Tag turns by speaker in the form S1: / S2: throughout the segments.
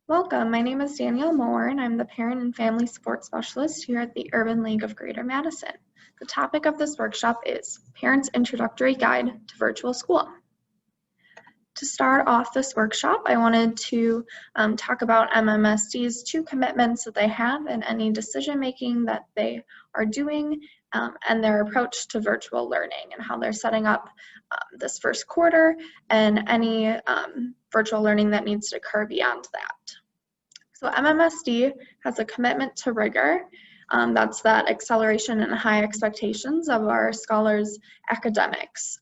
S1: Welcome, my name is Danielle Moore and I'm the Parent and Family Support Specialist here at the Urban League of Greater Madison. The topic of this workshop is Parents' Introductory Guide to Virtual School. To start off this workshop, I wanted to talk about MMSD's two commitments that they have and any decision making that they are doing and their approach to virtual learning and how they're setting up this first quarter and any virtual learning that needs to occur beyond that. So MMSD has a commitment to rigor. That's that acceleration and high expectations of our scholars' academics.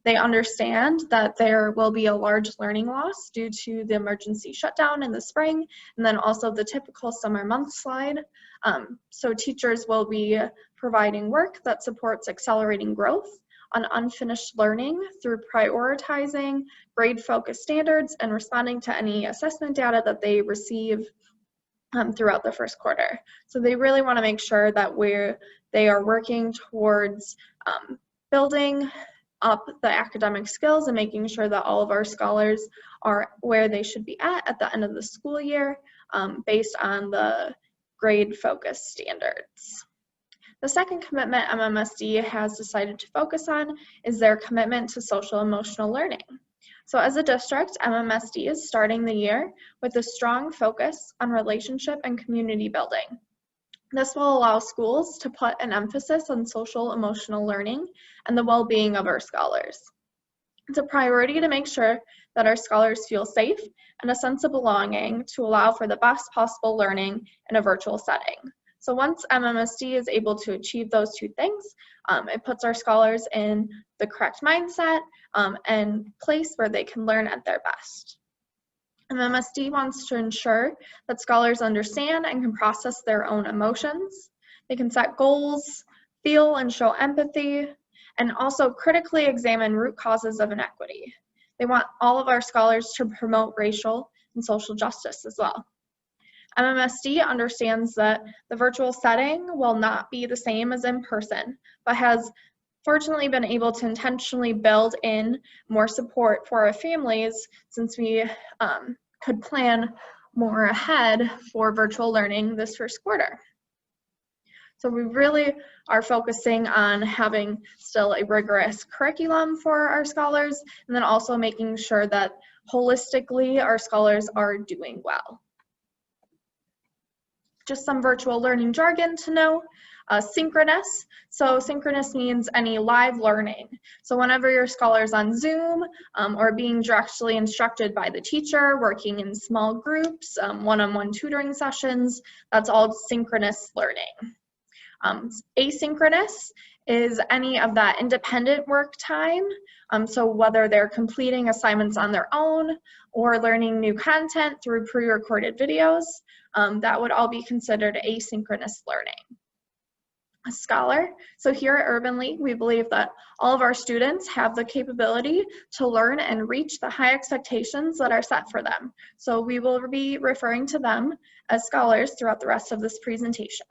S1: They understand that there will be a large learning loss due to the emergency shutdown in the spring, and then also the typical summer month slide. So teachers will be providing work that supports accelerating growth on unfinished learning through prioritizing grade-focused standards and responding to any assessment data that they receive throughout the first quarter. So they really want to make sure that they are working towards building up the academic skills and making sure that all of our scholars are where they should be at the end of the school year based on the grade-focused standards. The second commitment MMSD has decided to focus on is their commitment to social emotional learning. So as a district, MMSD is starting the year with a strong focus on relationship and community building. This will allow schools to put an emphasis on social emotional learning and the well-being of our scholars. It's a priority to make sure that our scholars feel safe and a sense of belonging to allow for the best possible learning in a virtual setting. So once MMSD is able to achieve those two things, it puts our scholars in the correct mindset and place where they can learn at their best. MMSD wants to ensure that scholars understand and can process their own emotions. They can set goals, feel and show empathy, and also critically examine root causes of inequity. They want all of our scholars to promote racial and social justice as well. MMSD understands that the virtual setting will not be the same as in person, but has fortunately been able to intentionally build in more support for our families since we could plan more ahead for virtual learning this first quarter. So we really are focusing on having still a rigorous curriculum for our scholars and then also making sure that holistically our scholars are doing well. Just some virtual learning jargon to know. Synchronous. So synchronous means any live learning. So whenever your scholar's on Zoom or being directly instructed by the teacher, working in small groups, one-on-one tutoring sessions, that's all synchronous learning. Asynchronous is any of that independent work time. So whether they're completing assignments on their own or learning new content through pre-recorded videos, that would all be considered asynchronous learning. A scholar. So here at Urban League, we believe that all of our students have the capability to learn and reach the high expectations that are set for them. So we will be referring to them as scholars throughout the rest of this presentation.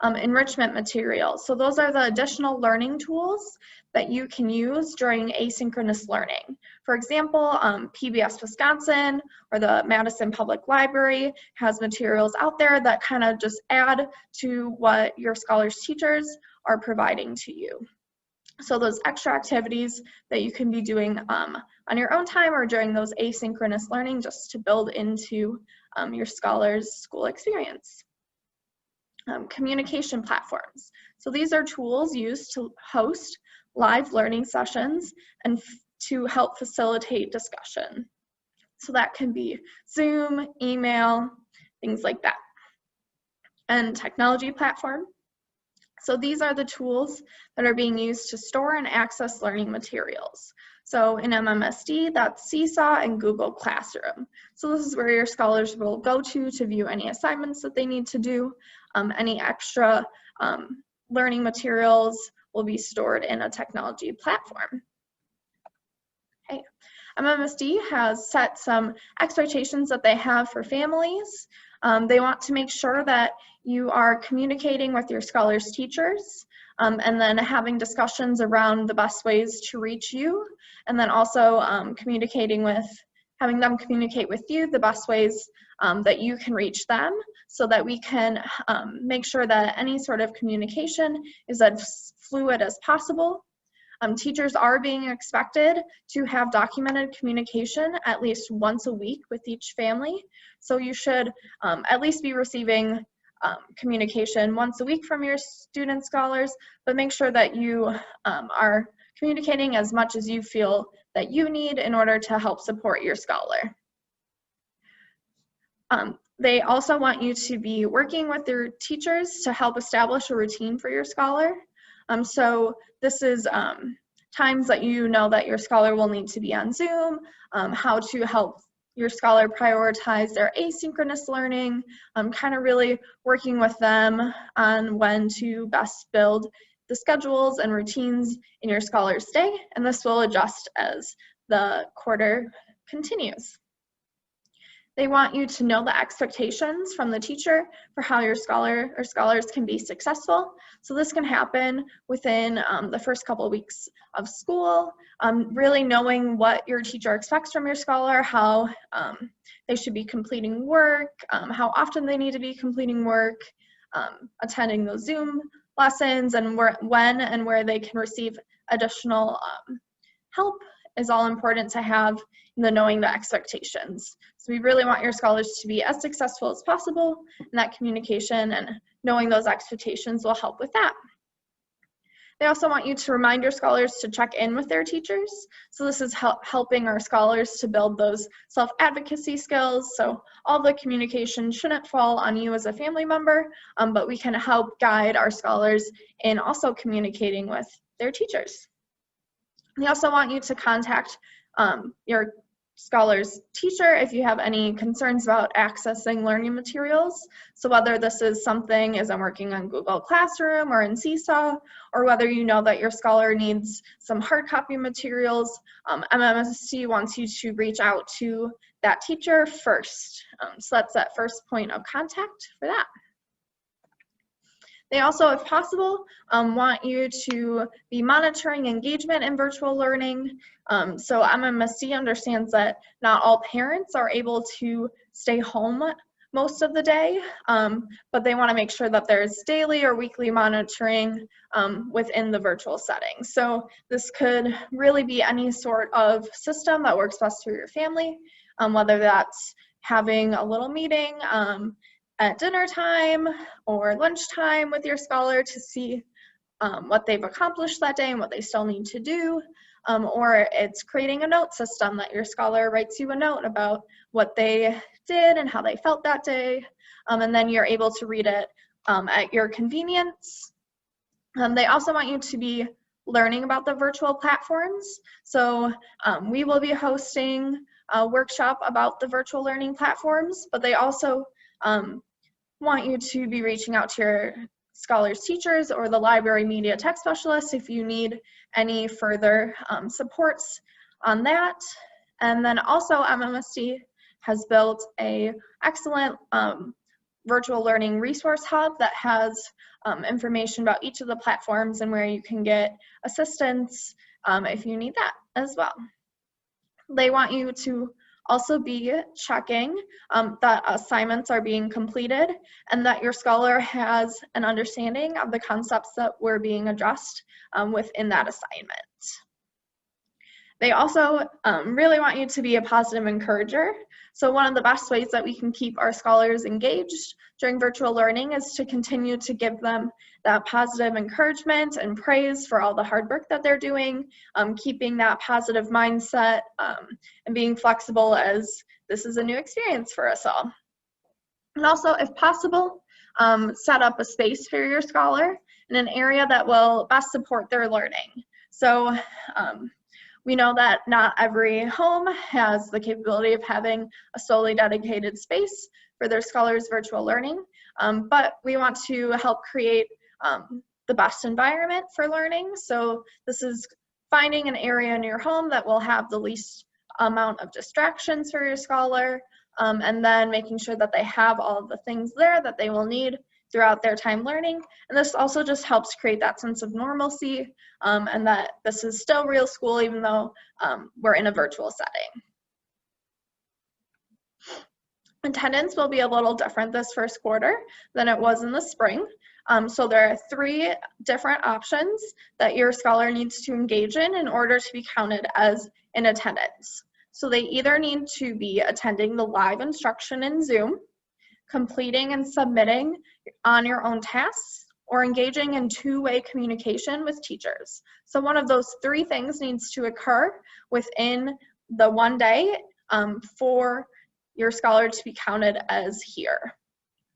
S1: Enrichment materials. So those are the additional learning tools that you can use during asynchronous learning. For example, PBS Wisconsin or the Madison Public Library has materials out there that kind of just add to what your scholars' teachers are providing to you. So those extra activities that you can be doing on your own time or during those asynchronous learning just to build into your scholars' school experience. Communication platforms. So these are tools used to host live learning sessions and to help facilitate discussion. So that can be Zoom, email, things like that. And technology platform. So these are the tools that are being used to store and access learning materials. So in MMSD, that's Seesaw and Google Classroom. So this is where your scholars will go to view any assignments that they need to do. Any extra learning materials will be stored in a technology platform. Okay. MMSD has set some expectations that they have for families. They want to make sure that you are communicating with your scholars' teachers and then having discussions around the best ways to reach you, and then also communicating with having them communicate with you the best ways that you can reach them, so that we can make sure that any sort of communication is as fluid as possible. Teachers are being expected to have documented communication at least once a week with each family. So you should at least be receiving communication once a week from your student scholars, but make sure that you are communicating as much as you feel that you need in order to help support your scholar. They also want you to be working with their teachers to help establish a routine for your scholar. So this is times that you know that your scholar will need to be on Zoom, how to help your scholar prioritize their asynchronous learning, kind of really working with them on when to best build the schedules and routines in your scholar's day, and this will adjust as the quarter continues. They want you to know the expectations from the teacher for how your scholar or scholars can be successful. So this can happen within the first couple of weeks of school, really knowing what your teacher expects from your scholar, how they should be completing work, how often they need to be completing work, attending those Zoom lessons, and when and where they can receive additional help is all important to have in the knowing the expectations. So we really want your scholars to be as successful as possible, and that communication and knowing those expectations will help with that. They also want you to remind your scholars to check in with their teachers. So this is helping our scholars to build those self-advocacy skills. So all the communication shouldn't fall on you as a family member, but we can help guide our scholars in also communicating with their teachers. They also want you to contact your scholar's teacher if you have any concerns about accessing learning materials. So whether this is something as I'm working on Google Classroom or in Seesaw, or whether you know that your scholar needs some hard copy materials, MMSD wants you to reach out to that teacher first. So that's that first point of contact for that. They also, if possible, want you to be monitoring engagement in virtual learning. So MMSD understands that not all parents are able to stay home most of the day, but they want to make sure that there's daily or weekly monitoring within the virtual setting. So this could really be any sort of system that works best for your family, whether that's having a little meeting at dinner time or lunchtime with your scholar to see what they've accomplished that day and what they still need to do, or it's creating a note system that your scholar writes you a note about what they did and how they felt that day, and then you're able to read it at your convenience. They also want you to be learning about the virtual platforms. So we will be hosting a workshop about the virtual learning platforms, but they also want you to be reaching out to your scholars' teachers or the library media tech specialist if you need any further supports on that. And then also MMSD has built a excellent virtual learning resource hub that has information about each of the platforms and where you can get assistance if you need that as well. They want you to also be checking that assignments are being completed and that your scholar has an understanding of the concepts that were being addressed within that assignment. They also really want you to be a positive encourager. So one of the best ways that we can keep our scholars engaged during virtual learning is to continue to give them that positive encouragement and praise for all the hard work that they're doing, keeping that positive mindset and being flexible as this is a new experience for us all. And also, if possible, set up a space for your scholar in an area that will best support their learning. So we know that not every home has the capability of having a solely dedicated space for their scholars' virtual learning, but we want to help create the best environment for learning. So this is finding an area in your home that will have the least amount of distractions for your scholar, and then making sure that they have all of the things there that they will need throughout their time learning. And this also just helps create that sense of normalcy and that this is still real school even though we're in a virtual setting. Attendance will be a little different this first quarter than it was in the spring. So there are 3 different options that your scholar needs to engage in order to be counted as in attendance. So they either need to be attending the live instruction in Zoom, completing and submitting on your own tasks, or engaging in 2-way communication with teachers. So one of those 3 things needs to occur within the 1 day for your scholar to be counted as here.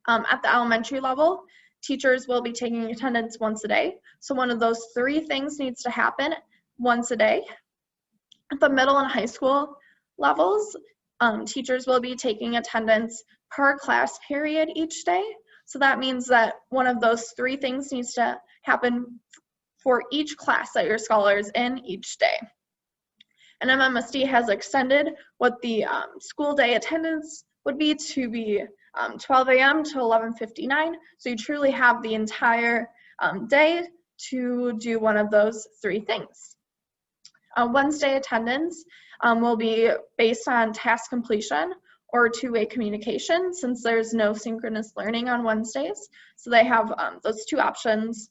S1: At the elementary level, teachers will be taking attendance once a day. So one of those 3 things needs to happen once a day. At the middle and high school levels, teachers will be taking attendance per class period each day. So that means that one of those 3 things needs to happen for each class that your scholar is in each day. And MMSD has extended what the school day attendance would be to be 12 a.m. to 11:59. So you truly have the entire day to do one of those 3 things. Wednesday attendance will be based on task completion or 2-way communication, since there's no synchronous learning on Wednesdays. So they have those 2 options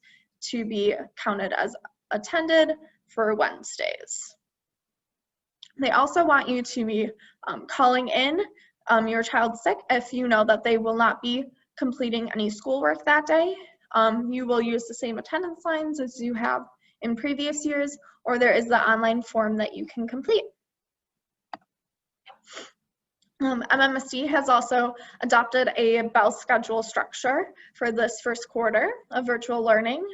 S1: to be counted as attended for Wednesdays. They also want you to be calling in your child sick if you know that they will not be completing any schoolwork that day. You will use the same attendance lines as you have in previous years, or there is the online form that you can complete. MMSD has also adopted a bell schedule structure for this first quarter of virtual learning.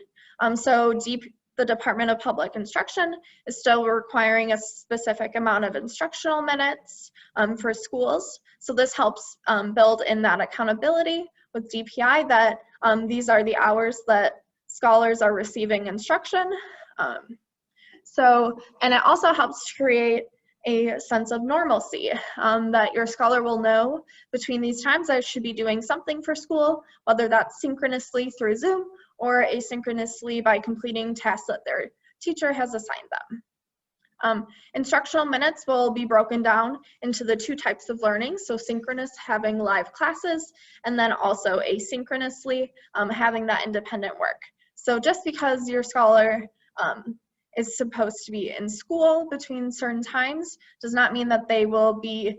S1: The Department of Public Instruction is still requiring a specific amount of instructional minutes for schools. So this helps build in that accountability with DPI that these are the hours that scholars are receiving instruction. And it also helps to create a sense of normalcy, that your scholar will know between these times I should be doing something for school, whether that's synchronously through Zoom or asynchronously by completing tasks that their teacher has assigned them. Instructional minutes will be broken down into the 2 types of learning, so synchronous, having live classes, and then also asynchronously having that independent work. So just because your scholar is supposed to be in school between certain times does not mean that they will be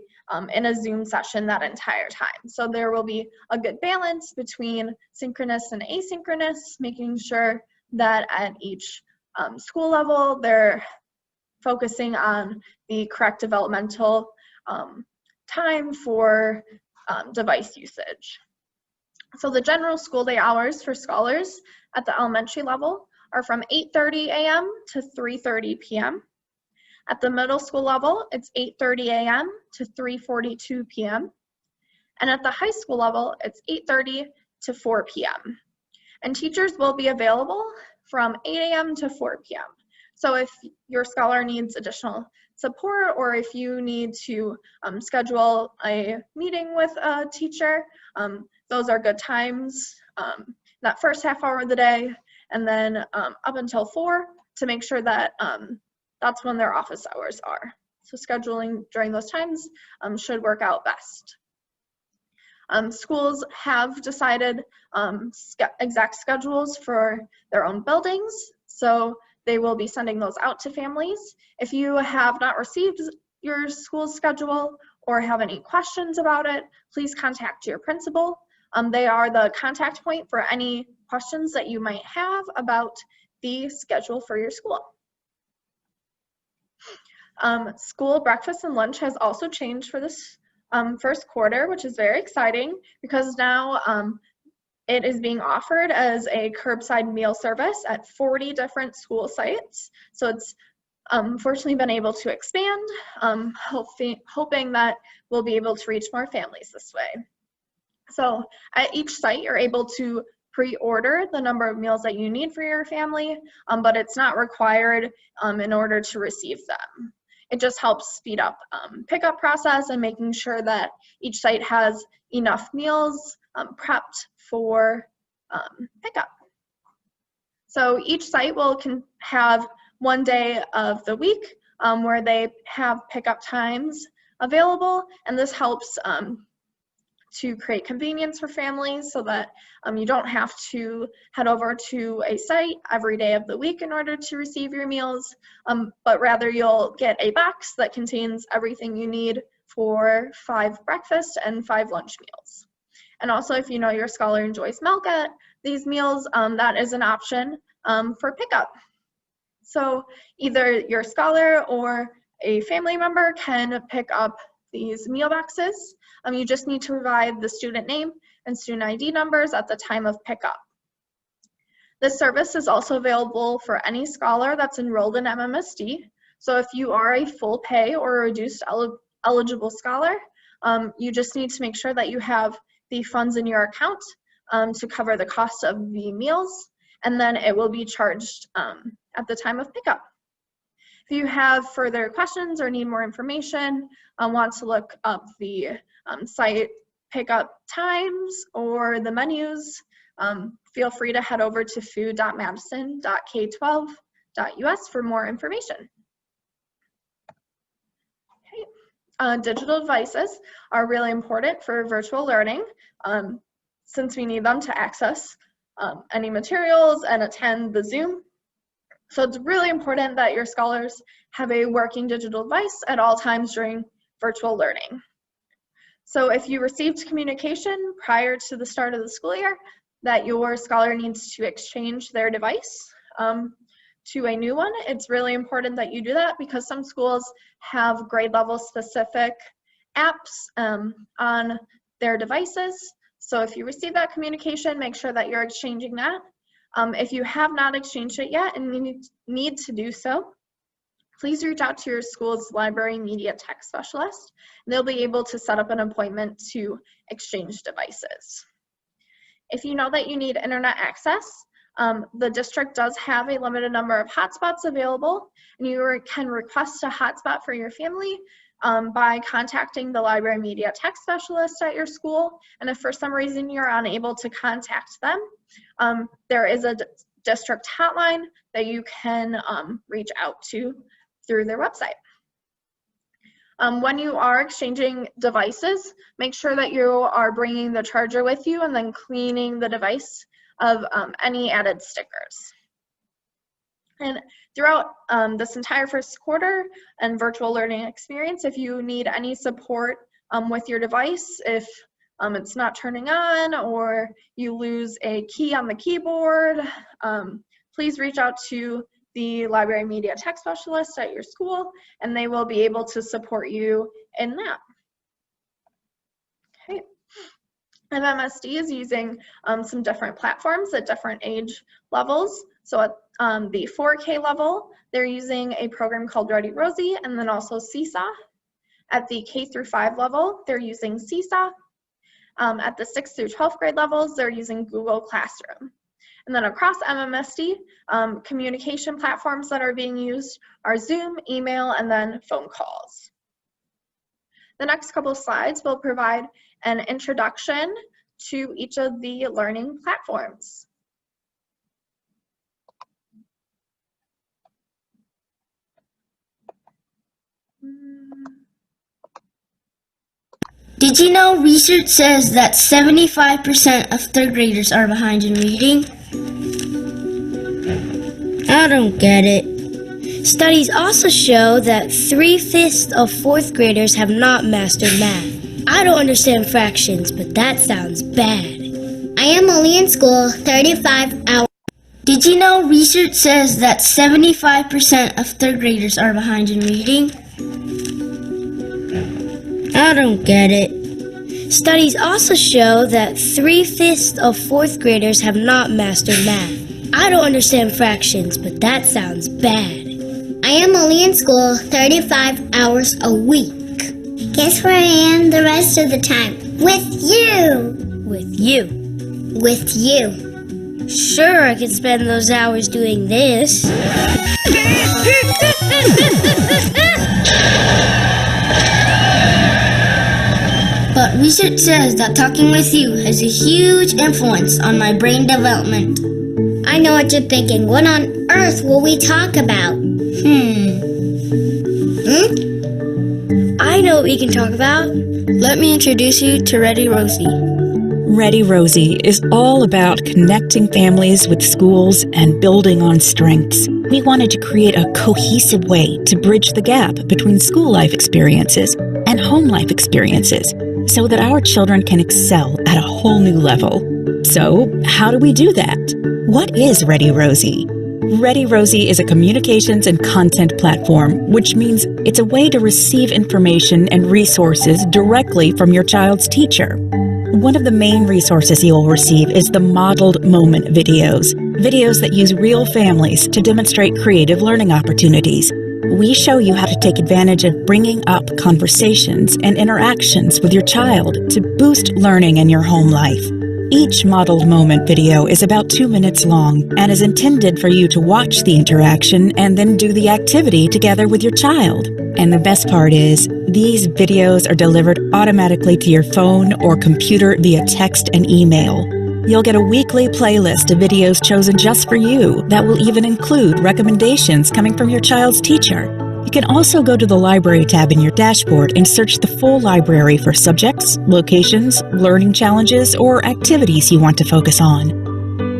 S1: in a Zoom session that entire time. So there will be a good balance between synchronous and asynchronous, making sure that at each school level they're focusing on the correct developmental time for device usage. So the general school day hours for scholars at the elementary level are from 8:30 a.m. to 3:30 p.m. At the middle school level, it's 8:30 a.m. to 3:42 p.m. And at the high school level, it's 8:30 to 4 p.m. And teachers will be available from 8 a.m. to 4 p.m. So if your scholar needs additional support, or if you need to schedule a meeting with a teacher, those are good times, that first half hour of the day, and then up until 4 to make sure that that's when their office hours are. So scheduling during those times should work out best. Schools have decided exact schedules for their own buildings, so they will be sending those out to families. If you have not received your school's schedule or have any questions about it, please contact your principal. They are the contact point for any questions that you might have about the schedule for your school. School breakfast and lunch has also changed for this first quarter, which is very exciting because now it is being offered as a curbside meal service at 40 different school sites. So it's unfortunately been able to expand, hoping that we'll be able to reach more families this way. So at each site, you're able to pre-order the number of meals that you need for your family, but it's not required in order to receive them. It just helps speed up pickup process and making sure that each site has enough meals prepped for pickup. So each site can have one day of the week where they have pickup times available, and this helps to create convenience for families so that you don't have to head over to a site every day of the week in order to receive your meals, but rather you'll get a box that contains everything you need for 5 breakfast and 5 lunch meals. And also, if you know your scholar enjoys milk at these meals, that is an option for pickup. So either your scholar or a family member can pick up these meal boxes. You just need to provide the student name and student ID numbers at the time of pickup. This service is also available for any scholar that's enrolled in MMSD. So if you are a full pay or reduced eligible scholar, you just need to make sure that you have the funds in your account to cover the cost of the meals, and then it will be charged at the time of pickup. If you have further questions or need more information, want to look up the site pickup times or the menus, feel free to head over to food.madison.k12.us for more information. Okay. Digital devices are really important for virtual learning since we need them to access any materials and attend the Zoom. So it's really important that your scholars have a working digital device at all times during virtual learning. So if you received communication prior to the start of the school year that your scholar needs to exchange their device to a new one, it's really important that you do that because some schools have grade level specific apps on their devices. So if you receive that communication, make sure that you're exchanging that. If you have not exchanged it yet and need to do so, please reach out to your school's library media tech specialist. They'll be able to set up an appointment to exchange devices. If you know that you need internet access, the district does have a limited number of hotspots available, and you can request a hotspot for your family by contacting the library media tech specialist at your school. And if for some reason you're unable to contact them, there is a district hotline that you can reach out to through their website. When you are exchanging devices, make sure that you are bringing the charger with you and then cleaning the device of any added stickers. And throughout this entire first quarter and virtual learning experience, if you need any support with your device, if it's not turning on or you lose a key on the keyboard, please reach out to the library media tech specialist at your school and they will be able to support you in that. Okay. MMSD is using some different platforms at different age levels. So at the 4K level, they're using a program called Rosie and then also Seesaw. At the K through 5 level, they're using Seesaw. At the 6th through 12th grade levels, they're using Google Classroom. And then across MMSD, communication platforms that are being used are Zoom, email, and then phone calls. The next couple of slides will provide an introduction to each of the learning platforms.
S2: Did you know research says that 75% of third graders are behind in reading? I don't get it. Studies also show that 3/5 of fourth graders have not mastered math. I don't understand fractions, but that sounds bad.
S3: I am only in school 35 hours.
S2: Did you know research says that 75% of third graders are behind in reading? I don't get it. Studies also show that 3/5 of fourth graders have not mastered math. I don't understand fractions, but that sounds bad.
S3: I am only in school 35 hours a week. Guess where I am the rest of the time? With you!
S2: With you.
S3: With you.
S2: Sure, I could spend those hours doing this. But research says that talking with you has a huge influence on my brain development.
S3: I know what you're thinking. What on earth will we talk about?
S2: I I know what we can talk about. Let me introduce you to Ready Rosie.
S4: Ready Rosie is all about connecting families with schools and building on strengths. We wanted to create a cohesive way to bridge the gap between school life experiences and home life experiences so that our children can excel at a whole new level. So, how do we do that? What is Ready Rosie? Ready Rosie is a communications and content platform, which means it's a way to receive information and resources directly from your child's teacher. One of the main resources you'll receive is the modeled moment videos that use real families to demonstrate creative learning opportunities. We show you how to take advantage of bringing up conversations and interactions with your child to boost learning in your home life. Each modeled moment video is about 2 minutes long and is intended for you to watch the interaction and then do the activity together with your child. And the best part is, these videos are delivered automatically to your phone or computer via text and email. You'll get a weekly playlist of videos chosen just for you that will even include recommendations coming from your child's teacher. You can also go to the Library tab in your dashboard and search the full library for subjects, locations, learning challenges, or activities you want to focus on.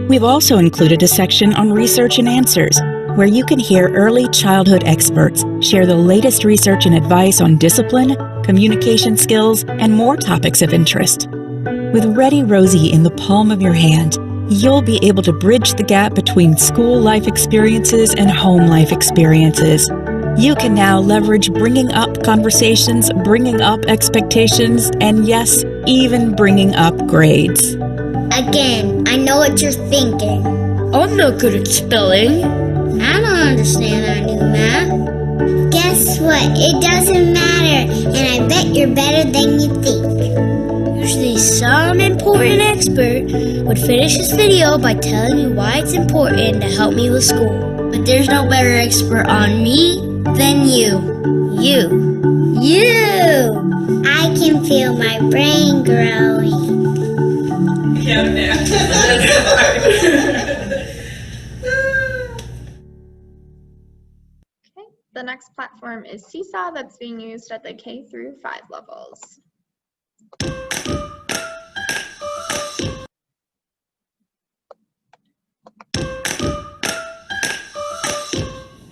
S4: We've also included a section on research and answers, where you can hear early childhood experts share the latest research and advice on discipline, communication skills, and more topics of interest. With Ready Rosie in the palm of your hand, you'll be able to bridge the gap between school life experiences and home life experiences. You can now leverage bringing up conversations, bringing up expectations, and yes, even bringing up grades.
S3: Again, I know what you're thinking.
S2: I'm not good at spelling.
S3: I don't understand our new math. Guess what? It doesn't matter, and I bet you're better than you think.
S2: Usually some important expert would finish this video by telling me why it's important to help me with school. But there's no better expert on me than you. You.
S3: I can feel my brain growing.
S1: Okay, the next platform is Seesaw that's being used at the K through 5 levels.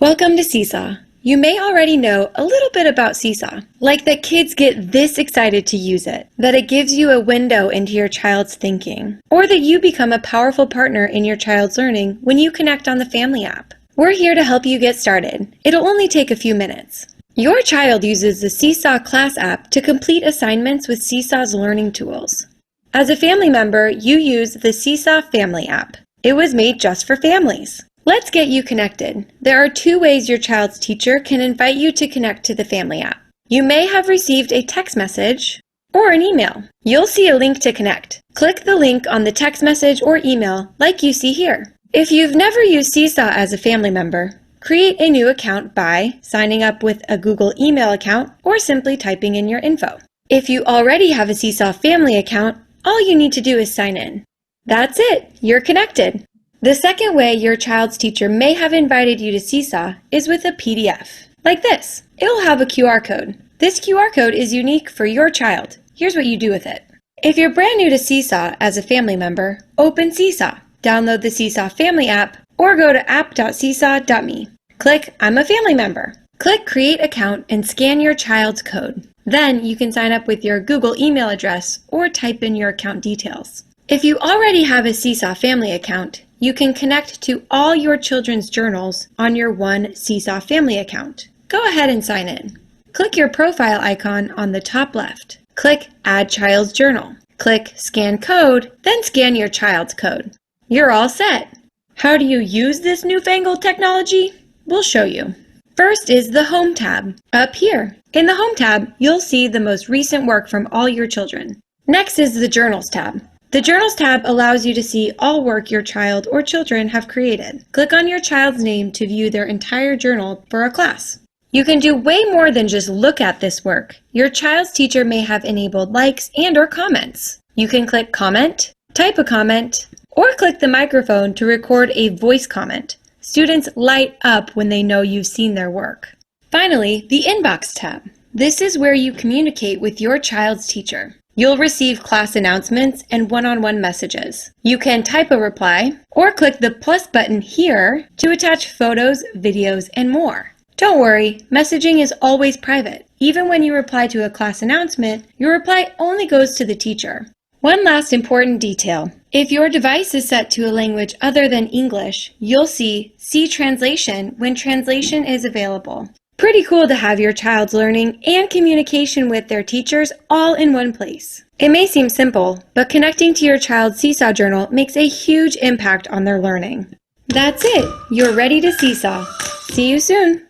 S5: Welcome to Seesaw. You may already know a little bit about Seesaw, like that kids get this excited to use it, that it gives you a window into your child's thinking, or that you become a powerful partner in your child's learning when you connect on the Family app. We're here to help you get started. It'll only take a few minutes. Your child uses the Seesaw class app to complete assignments with Seesaw's learning tools. As a family member, you use the Seesaw Family app. It was made just for families. Let's get you connected. There are 2 ways your child's teacher can invite you to connect to the Family app. You may have received a text message or an email. You'll see a link to connect. Click the link on the text message or email like you see here. If you've never used Seesaw as a family member, create a new account by signing up with a Google email account or simply typing in your info. If you already have a Seesaw family account, all you need to do is sign in. That's it, you're connected. The second way your child's teacher may have invited you to Seesaw is with a PDF, like this. It'll have a QR code. This QR code is unique for your child. Here's what you do with it. If you're brand new to Seesaw as a family member, open Seesaw, download the Seesaw Family app, or go to app.seesaw.me. Click I'm a family member. Click Create Account and scan your child's code. Then you can sign up with your Google email address or type in your account details. If you already have a Seesaw Family account, you can connect to all your children's journals on your one Seesaw Family account. Go ahead and sign in. Click your profile icon on the top left. Click Add Child's Journal. Click Scan Code, then scan your child's code. You're all set. How do you use this newfangled technology? We'll show you. First is the Home tab, up here. In the Home tab, you'll see the most recent work from all your children. Next is the Journals tab. The Journals tab allows you to see all work your child or children have created. Click on your child's name to view their entire journal for a class. You can do way more than just look at this work. Your child's teacher may have enabled likes and/or comments. You can click Comment, type a comment, or click the microphone to record a voice comment. Students light up when they know you've seen their work. Finally, the Inbox tab. This is where you communicate with your child's teacher. You'll receive class announcements and one-on-one messages. You can type a reply or click the plus button here to attach photos, videos, and more. Don't worry, messaging is always private. Even when you reply to a class announcement, your reply only goes to the teacher. One last important detail. If your device is set to a language other than English, you'll see translation when translation is available. Pretty cool to have your child's learning and communication with their teachers all in one place. It may seem simple, but connecting to your child's Seesaw journal makes a huge impact on their learning. That's it. You're ready to Seesaw. See you soon.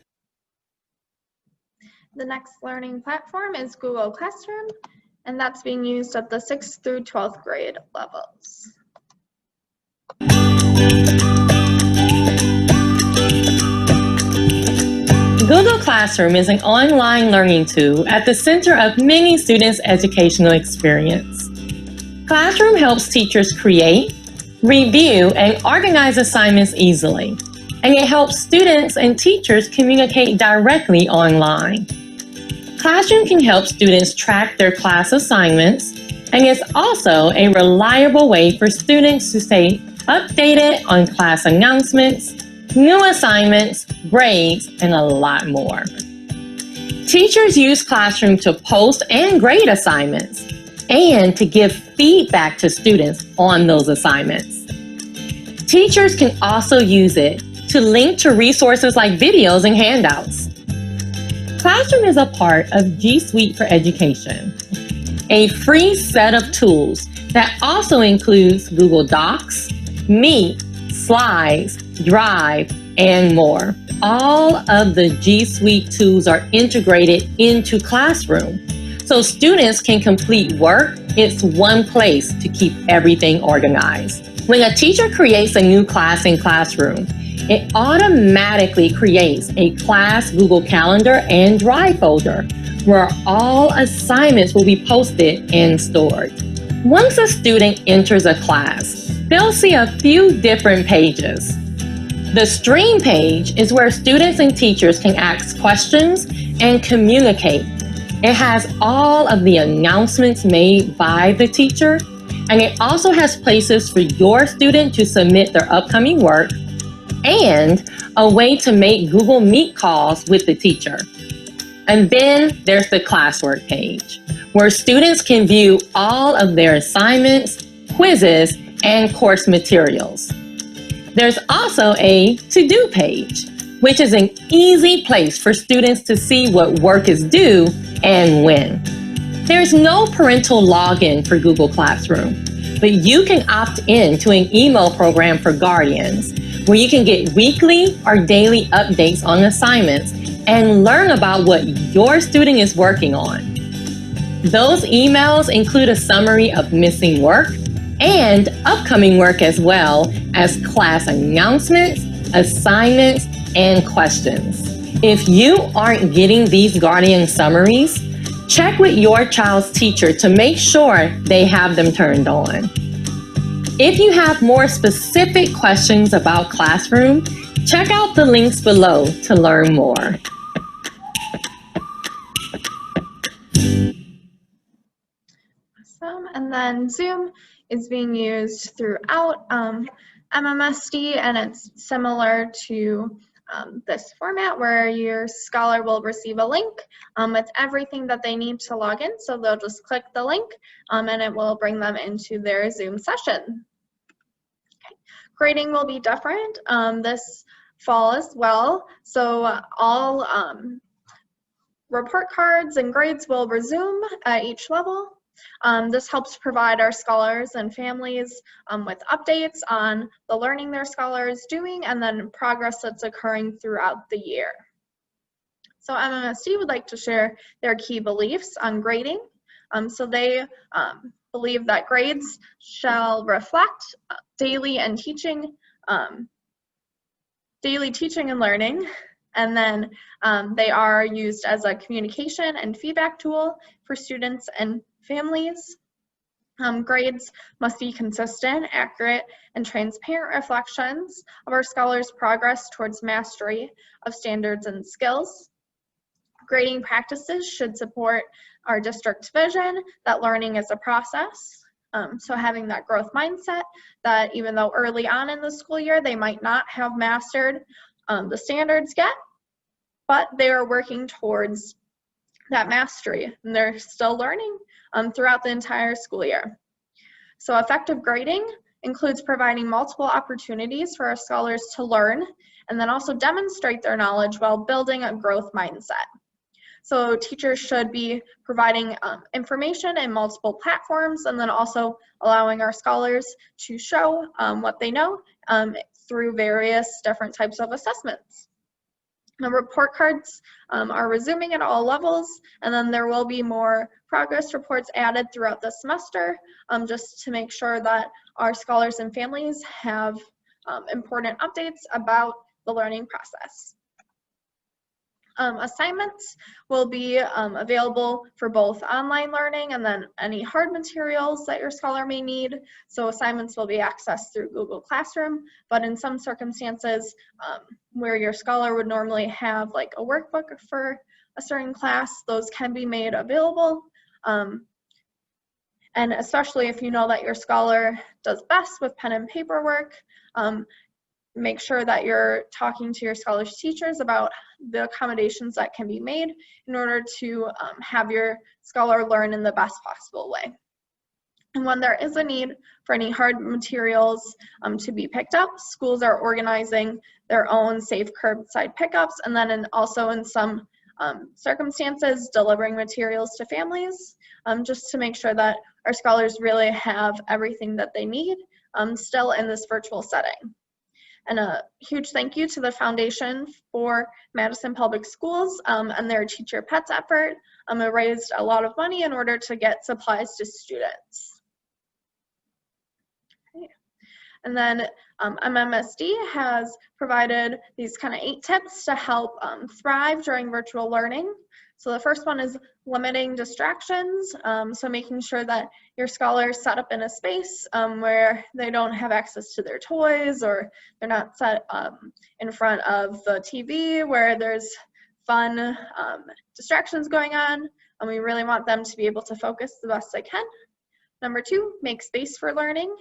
S1: The next learning platform is Google Classroom, and that's being used at the 6th through 12th grade levels.
S6: Google Classroom is an online learning tool at the center of many students' educational experience. Classroom helps teachers create, review, and organize assignments easily, and it helps students and teachers communicate directly online. Classroom can help students track their class assignments, and is also a reliable way for students to stay updated on class announcements, new assignments, grades, and a lot more. Teachers use Classroom to post and grade assignments and to give feedback to students on those assignments. Teachers can also use it to link to resources like videos and handouts. Classroom is a part of G Suite for Education, a free set of tools that also includes Google Docs, Meet, Slides, Drive, and more. All of the G Suite tools are integrated into Classroom, so students can complete work. It's one place to keep everything organized. When a teacher creates a new class in Classroom, it automatically creates a class Google Calendar and Drive folder where all assignments will be posted and stored. Once a student enters a class, they'll see a few different pages. The Stream page is where students and teachers can ask questions and communicate. It has all of the announcements made by the teacher, and it also has places for your student to submit their upcoming work and a way to make Google Meet calls with the teacher. And then there's the classwork page, where students can view all of their assignments, quizzes, and course materials. There's also a to-do page, which is an easy place for students to see what work is due and when. There's no parental login for Google Classroom, but you can opt in to an email program for guardians, where you can get weekly or daily updates on assignments and learn about what your student is working on. Those emails include a summary of missing work and upcoming work, as well as class announcements, assignments, and questions. If you aren't getting these Guardian summaries, check with your child's teacher to make sure they have them turned on. If you have more specific questions about Classroom, check out the links below to learn more.
S1: Awesome. And then Zoom is being used throughout MMSD, and it's similar to this format where your scholar will receive a link with everything that they need to log in. So they'll just click the link and it will bring them into their Zoom session. Okay. Grading will be different this fall as well. So all report cards and grades will resume at each level. This helps provide our scholars and families with updates on the learning their scholar is doing and then progress that's occurring throughout the year. So MMSD would like to share their key beliefs on grading. So they believe that grades shall reflect daily teaching and learning. And then they are used as a communication and feedback tool for students and families. Grades must be consistent, accurate, and transparent reflections of our scholars' progress towards mastery of standards and skills. Grading practices should support our district's vision that learning is a process. So having that growth mindset that even though early on in the school year they might not have mastered the standards yet, but they are working towards that mastery and they're still learning throughout the entire school year. So effective grading includes providing multiple opportunities for our scholars to learn and then also demonstrate their knowledge while building a growth mindset. So teachers should be providing information in multiple platforms and then also allowing our scholars to show what they know through various different types of assessments. The report cards are resuming at all levels, and then there will be more progress reports added throughout the semester just to make sure that our scholars and families have important updates about the learning process. Assignments will be available for both online learning and then any hard materials that your scholar may need. So assignments will be accessed through Google Classroom, but in some circumstances where your scholar would normally have like a workbook for a certain class, those can be made available. And especially if you know that your scholar does best with pen and paper work, make sure that you're talking to your scholar's teachers about the accommodations that can be made in order to have your scholar learn in the best possible way. And when there is a need for any hard materials to be picked up, schools are organizing their own safe curbside pickups, and then also in some circumstances delivering materials to families just to make sure that our scholars really have everything that they need still in this virtual setting. And a huge thank you to the Foundation for Madison Public Schools and their Teach Your Pets effort. It raised a lot of money in order to get supplies to students. Okay. And then MMSD has provided these kind of 8 tips to help thrive during virtual learning. So the first one is limiting distractions. So making sure that your scholars set up in a space where they don't have access to their toys, or they're not set in front of the TV where there's fun distractions going on. And we really want them to be able to focus the best they can. Number 2, make space for learning.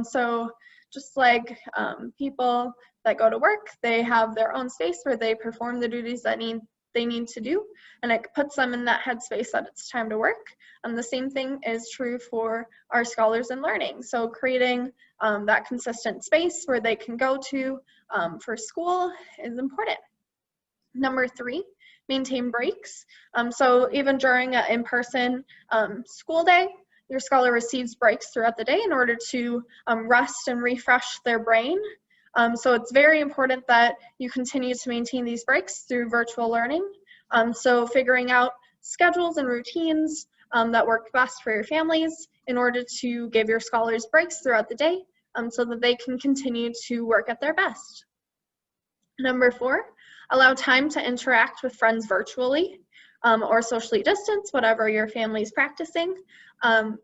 S1: So just like people that go to work, they have their own space where they perform the duties that they need to do, and it puts them in that headspace that it's time to work. And the same thing is true for our scholars in learning. So creating that consistent space where they can go to for school is important. Number 3, maintain breaks. So even during an in-person school day, your scholar receives breaks throughout the day in order to rest and refresh their brain. So it's very important that you continue to maintain these breaks through virtual learning. So figuring out schedules and routines that work best for your families in order to give your scholars breaks throughout the day so that they can continue to work at their best. Number 4, allow time to interact with friends virtually or socially distance, whatever your family's practicing.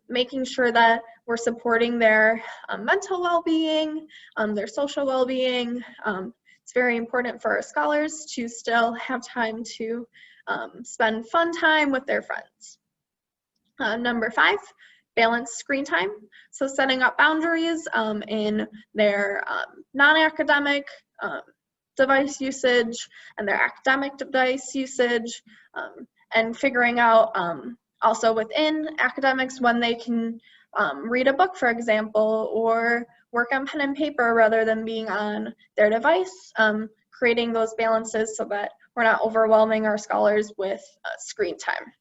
S1: Making sure that we're supporting their mental well-being, their social well-being. It's very important for our scholars to still have time to spend fun time with their friends. Number 5, balance screen time. So setting up boundaries in their non-academic device usage and their academic device usage, and figuring out also within academics when they can read a book, for example, or work on pen and paper rather than being on their device, creating those balances so that we're not overwhelming our scholars with screen time.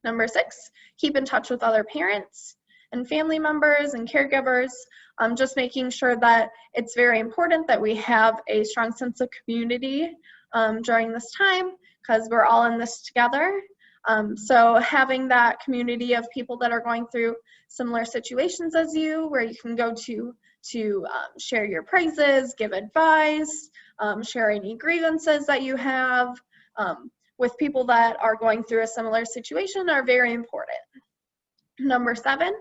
S1: Number 6, keep in touch with other parents and family members and caregivers, just making sure that it's very important that we have a strong sense of community during this time, because we're all in this together. So having that community of people that are going through similar situations as you, where you can go to share your praises, give advice, share any grievances that you have with people that are going through a similar situation are very important. Number 7,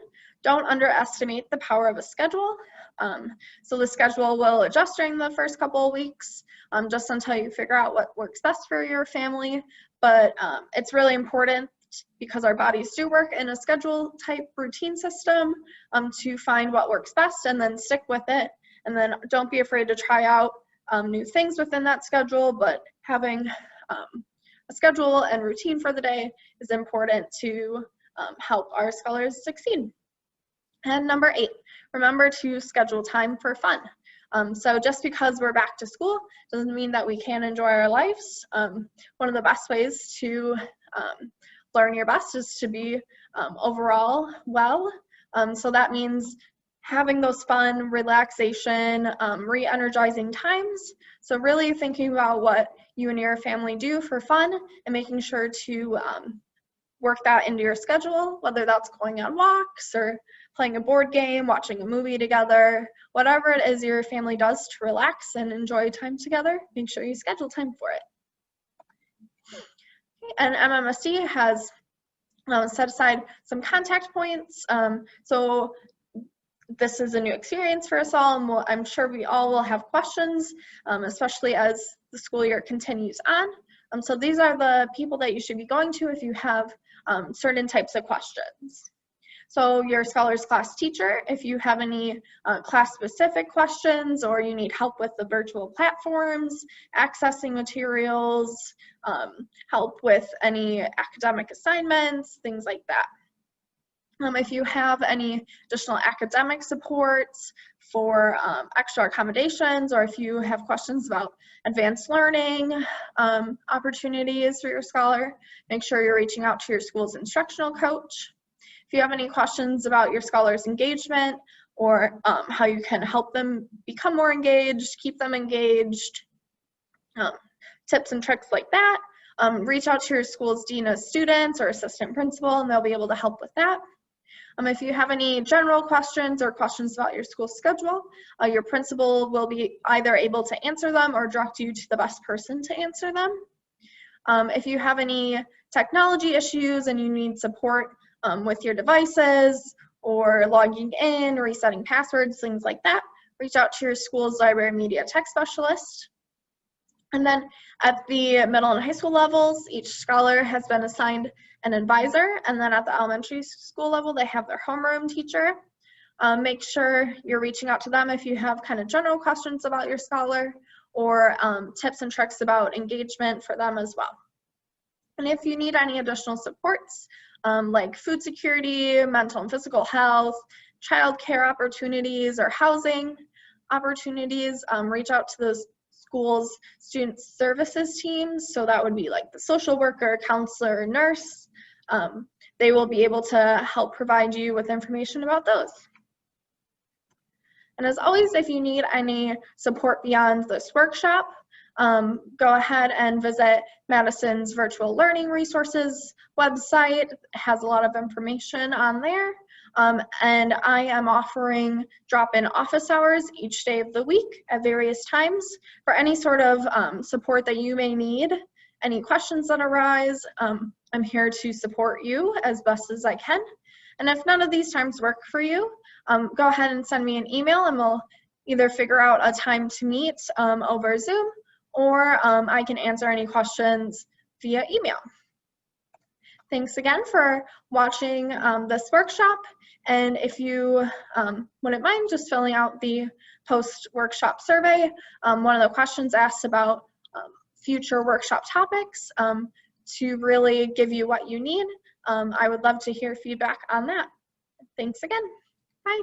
S1: don't underestimate the power of a schedule. So the schedule will adjust during the first couple of weeks, just until you figure out what works best for your family. But it's really important, because our bodies do work in a schedule type routine system, to find what works best and then stick with it. And then don't be afraid to try out new things within that schedule, but having a schedule and routine for the day is important to help our scholars succeed. And number 8, remember to schedule time for fun. So just because we're back to school doesn't mean that we can't enjoy our lives. One of the best ways to learn your best is to be overall well. So that means having those fun, relaxation, re-energizing times. So really thinking about what you and your family do for fun and making sure to work that into your schedule, whether that's going on walks or playing a board game, watching a movie together, whatever it is your family does to relax and enjoy time together, make sure you schedule time for it. And MMSD has set aside some contact points. So this is a new experience for us all, and I'm sure we all will have questions, especially as the school year continues on. So these are the people that you should be going to if you have certain types of questions. So your scholars class teacher, if you have any class-specific questions or you need help with the virtual platforms, accessing materials, help with any academic assignments, things like that. If you have any additional academic supports for extra accommodations, or if you have questions about advanced learning opportunities for your scholar, make sure you're reaching out to your school's instructional coach. If you have any questions about your scholar's engagement or how you can help them become more engaged, keep them engaged, tips and tricks like that, reach out to your school's dean of students or assistant principal, and they'll be able to help with that. If you have any general questions or questions about your school schedule, your principal will be either able to answer them or direct you to the best person to answer them. If you have any technology issues and you need support with your devices or logging in, resetting passwords, things like that, reach out to your school's library media tech specialist. And then at the middle and high school levels, each scholar has been assigned an advisor, and then at the elementary school level, they have their homeroom teacher. Make sure you're reaching out to them if you have kind of general questions about your scholar or tips and tricks about engagement for them as well. And if you need any additional supports, like food security, mental and physical health, childcare opportunities, or housing opportunities, reach out to those school's student services teams. So that would be like the social worker, counselor, nurse. They will be able to help provide you with information about those. And as always, if you need any support beyond this workshop, go ahead and visit Madison's virtual learning resources website. It has a lot of information on there. And I am offering drop-in office hours each day of the week at various times for any sort of support that you may need. Any questions that arise, I'm here to support you as best as I can. And if none of these times work for you, go ahead and send me an email and we'll either figure out a time to meet over Zoom, or I can answer any questions via email. Thanks again for watching this workshop. And if you wouldn't mind just filling out the post-workshop survey, one of the questions asked about future workshop topics to really give you what you need. I would love to hear feedback on that. Thanks again. Bye.